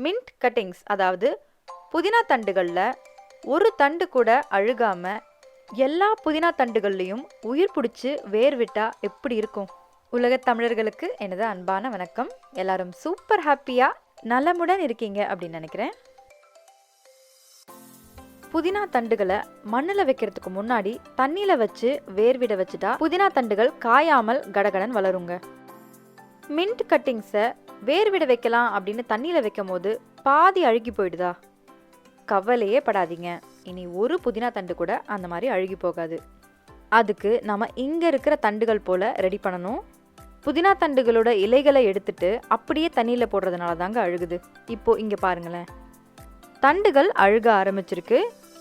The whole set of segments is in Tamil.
மின்ட் கட்டிங்ஸ், அதாவது புதினா தண்டுகளில் ஒரு தண்டு கூட அழுகாம எல்லா புதினா தண்டுகள்லையும் உயிர் பிடிச்சி வேர் விட்டா எப்படி இருக்கும்? உலகத் தமிழர்களுக்கு எனது அன்பான வணக்கம். எல்லாரும் சூப்பர் ஹாப்பியாக நலமுடன் இருக்கீங்க அப்படின்னு நினைக்கிறேன். புதினா தண்டுகளை மண்ணில் வைக்கிறதுக்கு முன்னாடி தண்ணியில் வச்சு வேர்விட வச்சுட்டா புதினா தண்டுகள் காயாமல் கடகடன் வளருங்க. மின்ட் கட்டிங்ஸை வேர்விட வைக்கலாம் அப்படின்னு தண்ணியில் வைக்கும் போது பாதி அழுகி போயிடுதா? கவலையே படாதீங்க, இனி ஒரு புதினா தண்டு கூட அந்த மாதிரி அழுகி போகாது. அதுக்கு நம்ம இங்கே இருக்கிற தண்டுகள் போல் ரெடி பண்ணணும். புதினா தண்டுகளோட இலைகளை எடுத்துட்டு அப்படியே தண்ணியில் போடுறதுனால தாங்க அழுகுது. இப்போது இங்கே பாருங்களேன், தண்டுகள் அழுக ஆரம்பிச்சிருக்கு.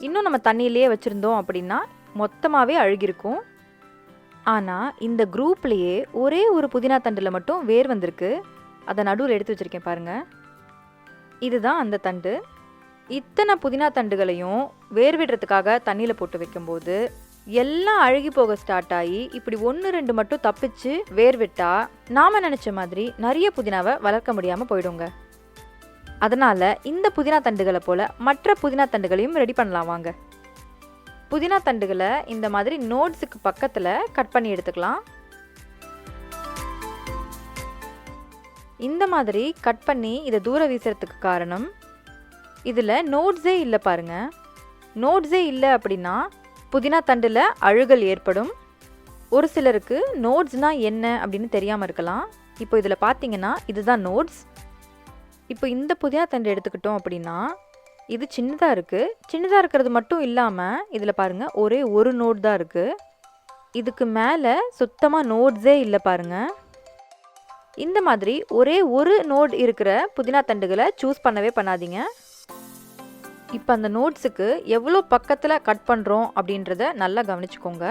இன்னும் நம்ம தண்ணியிலேயே வச்சுருந்தோம் அப்படின்னா மொத்தமாகவே அழுகிருக்கும். ஆனால் இந்த குரூப்லேயே ஒரே ஒரு புதினா தண்டில் மட்டும் வேர் வந்திருக்கு. அதை நடுவில் எடுத்து வச்சுருக்கேன் பாருங்கள், இதுதான் அந்த தண்டு. இத்தனை புதினா தண்டுகளையும் வேர் விடுறதுக்காக தண்ணியில் போட்டு வைக்கும்போது எல்லாம் அழுகி போக ஸ்டார்ட் ஆகி இப்படி 1-2 மட்டும் தப்பிச்சு வேர் விட்டா நாம் நினச்ச மாதிரி நிறைய புதினாவை வளர்க்க முடியாமல் போயிடுங்க. அதனால் இந்த புதினா தண்டுகளை போல் மற்ற புதினா தண்டுகளையும் ரெடி பண்ணலாம் வாங்க. புதினா தண்டுகளை இந்த மாதிரி நோட்ஸுக்கு பக்கத்தில் கட் பண்ணி எடுத்துக்கலாம். இந்த மாதிரி கட் பண்ணி இதை தூர வீசுறதுக்கு காரணம், இதில் நோட்ஸே இல்லை பாருங்க. நோட்ஸே இல்லை அப்படின்னா புதினா தண்டில் அழுகல் ஏற்படும். ஒரு சிலருக்கு நோட்ஸ்னால் என்ன அப்படின்னு தெரியாமல் இருக்கலாம். இப்போ இதில் பார்த்தீங்கன்னா இதுதான் நோட்ஸ். இப்போ இந்த புதினா தண்டு எடுத்துக்கிட்டோம் அப்படின்னா இது சின்னதாக இருக்குது. சின்னதாக இருக்கிறது மட்டும் இல்லாமல் இதில் பாருங்கள் ஒரே ஒரு நோட் தான் இருக்குது. இதுக்கு மேலே சுத்தமாக நோட்ஸே இல்லை பாருங்கள். இந்த மாதிரி ஒரே ஒரு நோட் இருக்கிற புதினா தண்டுகளை சூஸ் பண்ணவே பண்ணாதீங்க. இப்போ அந்த நோட்ஸுக்கு எவ்வளோ பக்கத்தில் கட் பண்ணுறோம் அப்படின்றத நல்லா கவனிச்சுக்கோங்க.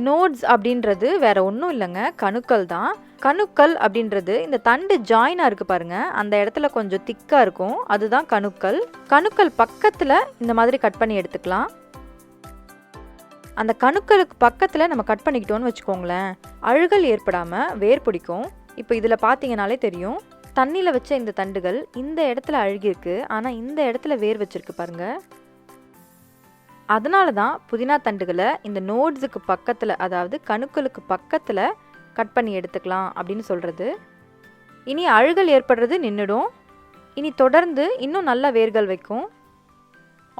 நோட்ஸ் அப்படின்றது வேற ஒன்றும் இல்லைங்க, கணுக்கள் தான். கணுக்கள் அப்படின்றது இந்த தண்டு ஜாயினாக இருக்குது பாருங்கள், அந்த இடத்துல கொஞ்சம் திக்காக இருக்கும், அதுதான் கணுக்கள். கணுக்கள் பக்கத்தில் இந்த மாதிரி கட் பண்ணி எடுத்துக்கலாம். அந்த கணுக்களுக்கு பக்கத்தில் நம்ம கட் பண்ணிக்கிட்டோன்னு வச்சுக்கோங்களேன், அழுகல் ஏற்படாமல் வேர் பிடிக்கும். இப்போ இதில் பார்த்தீங்கனாலே தெரியும், தண்ணியில் வச்ச இந்த தண்டுகள் இந்த இடத்துல அழுகிருக்கு, ஆனால் இந்த இடத்துல வேர் வச்சிருக்கு பாருங்க. அதனால தான் புதினா தண்டுகளை இந்த நோட்ஸுக்கு பக்கத்தில், அதாவது கணுக்களுக்கு பக்கத்தில் கட் பண்ணி எடுத்துக்கலாம் அப்படின்னு சொல்கிறது. இனி அழுகல் ஏற்படுறது நின்றுடும். இனி தொடர்ந்து இன்னும் நல்ல வேர்கள் வைக்கும்.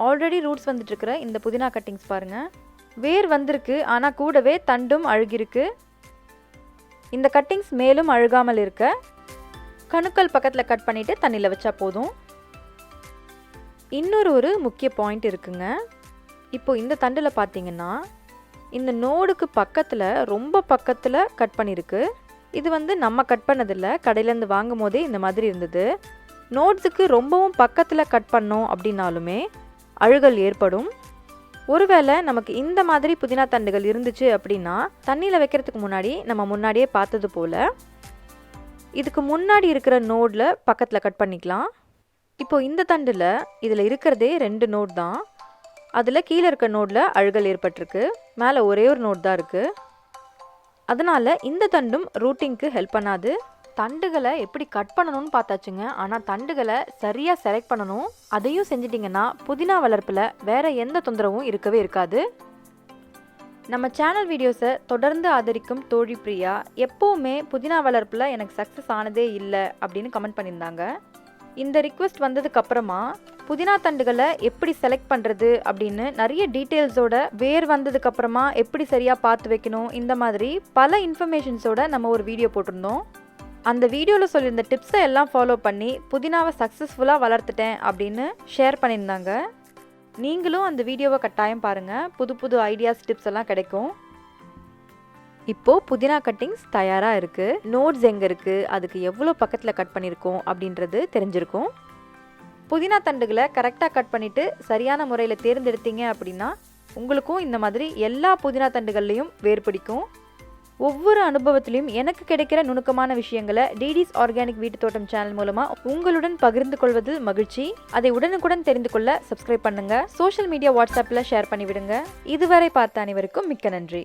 ஆல்ரெடி ரூட்ஸ் வந்துட்டுருக்கிற இந்த புதினா கட்டிங்ஸ் பாருங்கள், வேர் வந்திருக்கு, ஆனால் கூடவே தண்டும் அழுகிருக்கு. இந்த கட்டிங்ஸ் மேலும் அழுகாமல் இருக்க கணுக்கள் பக்கத்தில் கட் பண்ணிவிட்டு தண்ணியில் வச்சா போதும். இன்னொரு முக்கிய பாயிண்ட் இருக்குங்க. இப்போது இந்த தண்டில் பார்த்தீங்கன்னா இந்த நோடுக்கு பக்கத்தில் ரொம்ப பக்கத்தில் கட் பண்ணியிருக்கு. இது நம்ம கட் பண்ணதில்லை, கடையிலேருந்து வாங்கும் போதே இந்த மாதிரி இருந்தது. நோட்ஸுக்கு ரொம்பவும் பக்கத்தில் கட் பண்ணோம் அப்படின்னாலுமே அழுகல் ஏற்படும். ஒருவேளை நமக்கு இந்த மாதிரி புதினா தண்டுகள் இருந்துச்சு அப்படின்னா தண்ணியில் வைக்கிறதுக்கு முன்னாடி நம்ம முன்னாடியே பார்த்தது போல் இதுக்கு முன்னாடி இருக்கிற நோடில் பக்கத்தில் கட் பண்ணிக்கலாம். இப்போது இந்த தண்டில் இதில் இருக்கிறதே 2 நோட் தான். அதில் கீழே இருக்க நோடில் அழுகல் ஏற்பட்டிருக்கு, மேலே ஒரே ஒரு நோட் தான் இருக்குது. அதனால் இந்த தண்டும் ரூட்டிங்க்கு ஹெல்ப் பண்ணாது. தண்டுகளை எப்படி கட் பண்ணணும்னு பார்த்தாச்சுங்க, ஆனால் தண்டுகளை சரியாக செலக்ட் பண்ணணும். அதையும் செஞ்சிட்டிங்கன்னா புதினா வளர்ப்பில் வேறு எந்த தொந்தரவும் இருக்கவே இருக்காது. நம்ம சேனல் வீடியோஸை தொடர்ந்து ஆதரிக்கும் தோழி பிரியா எப்போவுமே புதினா வளர்ப்பில் எனக்கு சக்ஸஸ் ஆனதே இல்லை அப்படின்னு கமெண்ட் பண்ணியிருந்தாங்க. இந்த ரிக்வெஸ்ட் வந்ததுக்கப்புறமா புதினா தண்டுகளை எப்படி செலக்ட் பண்ணுறது அப்படின்னு நிறைய டீட்டெயில்ஸோட, வேர் வந்ததுக்கப்புறமா எப்படி சரியாக பார்த்து வைக்கணும், இந்த மாதிரி பல இன்ஃபர்மேஷன்ஸோட நம்ம ஒரு வீடியோ போட்டிருந்தோம். அந்த வீடியோவில் சொல்லியிருந்த டிப்ஸை எல்லாம் ஃபாலோ பண்ணி புதினாவை சக்ஸஸ்ஃபுல்லாக வளர்த்துட்டேன் அப்படின்னு ஷேர் பண்ணியிருந்தாங்க. நீங்களும் அந்த வீடியோவை கட்டாயம் பாருங்கள், புது புது ஐடியாஸ் டிப்ஸ் எல்லாம் கிடைக்கும். இப்போது புதினா கட்டிங்ஸ் தயாராக இருக்குது. நோட்ஸ் எங்கே இருக்குது, அதுக்கு எவ்வளோ பக்கத்தில் கட் பண்ணியிருக்கோம் அப்படின்றது தெரிஞ்சிருக்கும். புதினா தண்டுகளை கரெக்டாக கட் பண்ணிவிட்டு சரியான முறையில் தேர்ந்தெடுத்தீங்க அப்படின்னா உங்களுக்கும் இந்த மாதிரி எல்லா புதினா தண்டுகள்லையும் வேர் பிடிக்கும். ஒவ்வொரு அனுபவத்திலையும் எனக்கு கிடைக்கிற நுணுக்கமான விஷயங்களை டிடிஸ் ஆர்கானிக் வீட்டு தோட்டம் சேனல் மூலமாக உங்களுடன் பகிர்ந்து கொள்வதில் மகிழ்ச்சி. அதை உடனுக்குடன் தெரிந்து கொள்ள சப்ஸ்கிரைப் பண்ணுங்கள். சோஷியல் மீடியா வாட்ஸ்அப்பில் ஷேர் பண்ணிவிடுங்க. இதுவரை பார்த்த அனைவருக்கும் மிக்க நன்றி.